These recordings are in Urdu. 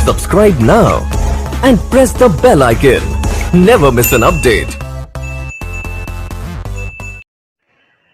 Subscribe now and press the bell icon. Never miss an update.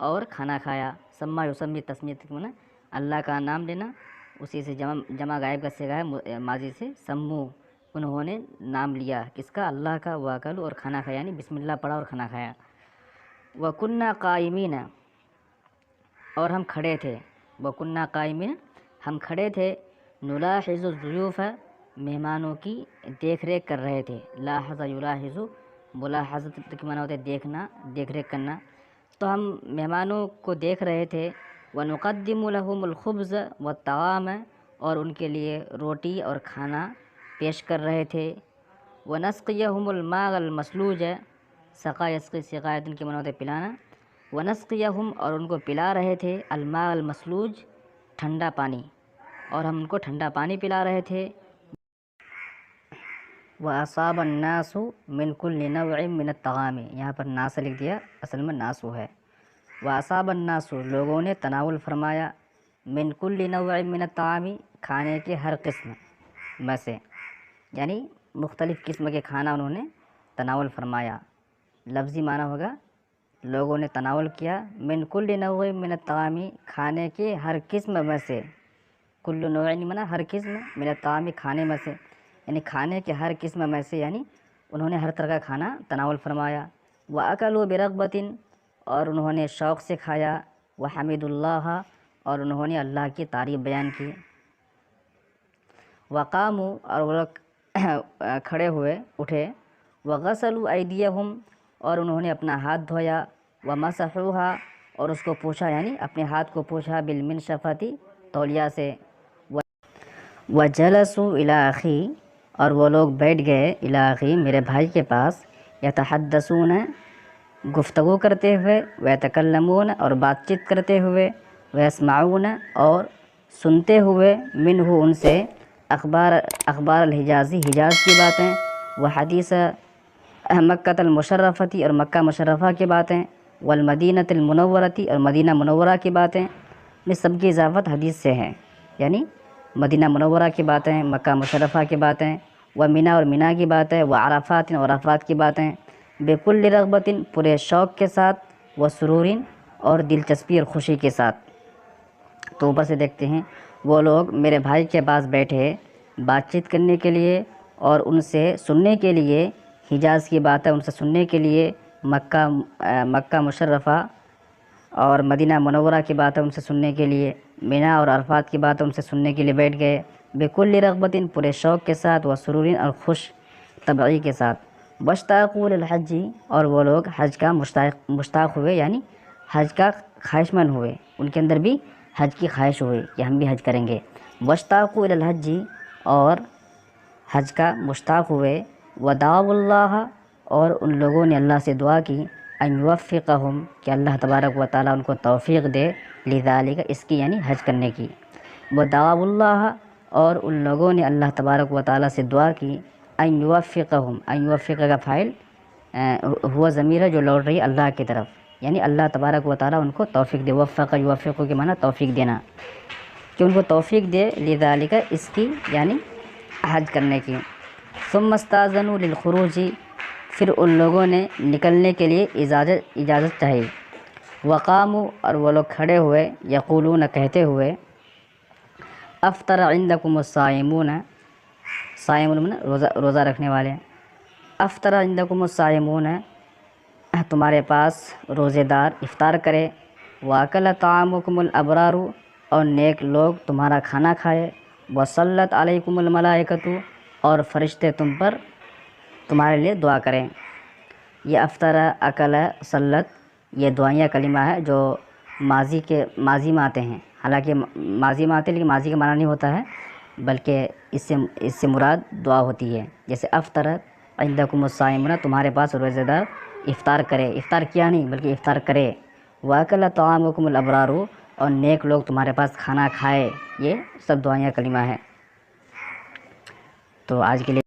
اور کھانا کھایا. سما یسمی تسمیت کو نا اللہ کا نام لینا, اسی سے جمع غائب کا صیغہ ہے ماضی سے. سمو انہوں نے نام لیا کس کا؟ اللہ کا. واکلو اور کھانا کھایا یعنی بسم اللہ پڑھا اور کھانا کھایا. وَكُنَّا قَائِمِينَ اور ہم کھڑے تھے. وَكُنَّا قَائِمِينَ ہم کھڑے تھے. نُلَاحِظُ الضُّيُوفَ مہمانوں کی دیکھ ریکھ کر رہے تھے. لاحظ یلاحظ ملاحظت کے معنی ہوتے دیکھنا, دیکھ ریکھ کرنا. تو ہم مہمانوں کو دیکھ رہے تھے. وَنُقَدِّمُ لَهُمُ الْخُبْزَ وَالطَّعَامَ اور ان کے لیے روٹی اور کھانا پیش کر رہے تھے. وَنَسْقِيَهُمُ الْمَاءَ الْمَسْلُوجَ سقا یسقی سقایت ان کے معنی ہوتے پلانا. وَنَسْقِيَهُمْ اور ان کو پلا رہے تھے. الماء المسلوج ٹھنڈا پانی, اور ہم ان کو ٹھنڈا پانی پلا رہے تھے. وَأَصَابَ النَّاسُ مِنْ كُلِّ نَوْعٍ مِنَ الطَّعَامِ یہاں پر ناس لکھ دیا, اصل میں ناسو ہے. وَأَصَابَ النَّاسُ لوگوں نے تناول فرمایا. مِنْ كُلِّ نَوْعٍ مِنَ الطَّعَامِ کھانے کے ہر قسم میں سے, یعنی مختلف قسم کے کھانا انہوں نے تناول فرمایا. لفظی معنی ہوگا لوگوں نے تناول کیا. من کل نوع من الطعام کھانے کے ہر قسم میں سے. کل نوع معنی ہر قسم, من الطعام کھانے میں سے, یعنی کھانے کے ہر قسم میں سے, یعنی انہوں نے ہر طرح کا کھانا تناول فرمایا. وَأَكَلُوا بِرَغْبَةٍ اور انہوں نے شوق سے کھایا. وَحَمِدُ اللَّهَ اور انہوں نے اللہ کی تعریف بیان کی. وَقَامُوا اور وہ لوگ کھڑے ہوئے اٹھے. وَغَسَلُوا أَيْدِيَهُمْ اور انہوں نے اپنا ہاتھ دھویا. وَمَسَحُوهَا اور اس کو پوچھا, یعنی اپنے ہاتھ کو پوچھا. بِالْمِنْشَفَةِ تولیہ سے. وَجَلَسُوا إِلَىٰ أَخِي اور وہ لوگ بیٹھ گئے. إِلَىٰ أَخِي میرے بھائی کے پاس. يَتَحَدَّثُونَ گفتگو کرتے ہوئے. وَيَتَكَلَّمُونَ اور بات چیت کرتے ہوئے. وَيَسْمَعُونَ اور سنتے ہوئے. مِنْهُ ان سے. اخبار الحجازی حجاز کی باتیں. وحدیث مکۃ المشرفتی اور مکہ مشرفہ کی باتیں. والمدینۃ المنورتی اور مدینہ منورہ کی باتیں. یہ سب کی اضافت حدیث سے ہے, یعنی مدینہ منورہ کی باتیں, مکہ مشرفہ کی باتیں. ومنا اور منا کی باتیں. وعرفات اور عرفات کی باتیں. بکل رغبت پورے شوق کے ساتھ. وسرور اور دلچسپی اور خوشی کے ساتھ. تو اوپر سے دیکھتے ہیں وہ لوگ میرے بھائی کے پاس بیٹھے بات چیت کرنے کے لیے اور ان سے سننے کے لیے. حجاز کی بات ہے ان سے سننے کے لیے. مکہ مشرفہ اور مدینہ منورہ کی بات ہے ان سے سننے کے لیے. منا اور عرفات کی بات ہے ان سے سننے کے لیے بیٹھ گئے. بکل رغبت پورے شوق کے ساتھ. وسرور اور خوش طبعی کے ساتھ. واشتاقوا للحج اور وہ لوگ حج کا مشتاق ہوئے, یعنی حج کا خواہش مند ہوئے. ان کے اندر بھی حج کی خواہش ہوئی کہ ہم بھی حج کریں گے. واشتاقوا للحج اور حج کا مشتاق ہوئے. ودعوا اللہ اور ان لوگوں نے اللہ سے دعا کی. ان یوفقہم کہ اللہ تبارک و تعالیٰ ان کو توفیق دے. لذالک اس کی یعنی حج کرنے کی. ودعوا اللہ اور ان لوگوں نے اللہ تبارک و تعالیٰ سے دعا کی. ان یوفقہم, ان یوفق کا فاعل ہوا ضمیر ہے جو لوٹ رہی ہے اللہ کی طرف, یعنی اللہ تبارک و تعالیٰ ان کو توفیق دے. وفق یوفق کے معنی توفیق دینا, کہ ان کو توفیق دے. لذالک اس کی یعنی حج کرنے کی. ثم استاذنوا للخروج پھر ان لوگوں نے نکلنے کے لیے اجازت چاہی. وقاموا اور وہ لوگ کھڑے ہوئے. یقولون کہتے ہوئے. افطر عندکم الصائمون, صائمون روزہ رکھنے والے. افطر عندکم الصائمون تمہارے پاس روزے دار افطار کرے. واکل طعامکم الابرار اور نیک لوگ تمہارا کھانا کھائے. وصلت علیکم الملائکۃ اور فرشتے تم پر تمہارے لیے دعا کریں. یہ افطر, اکل, صلت یہ دعائیہ کلمہ ہے جو ماضی میں آتے ہیں. حالانکہ ماضی میں آتے ہیں لیکن ماضی کا معنی نہیں ہوتا ہے, بلکہ اس سے مراد دعا ہوتی ہے. جیسے افطر عندکم الصائمون تمہارے پاس روزہ دار افطار کرے. افطار کیا نہیں بلکہ افطار کرے. واکل طعامکم الابرار اور نیک لوگ تمہارے پاس کھانا کھائے. یہ سب دعائیہ کلمہ ہے. تو آج کے لیے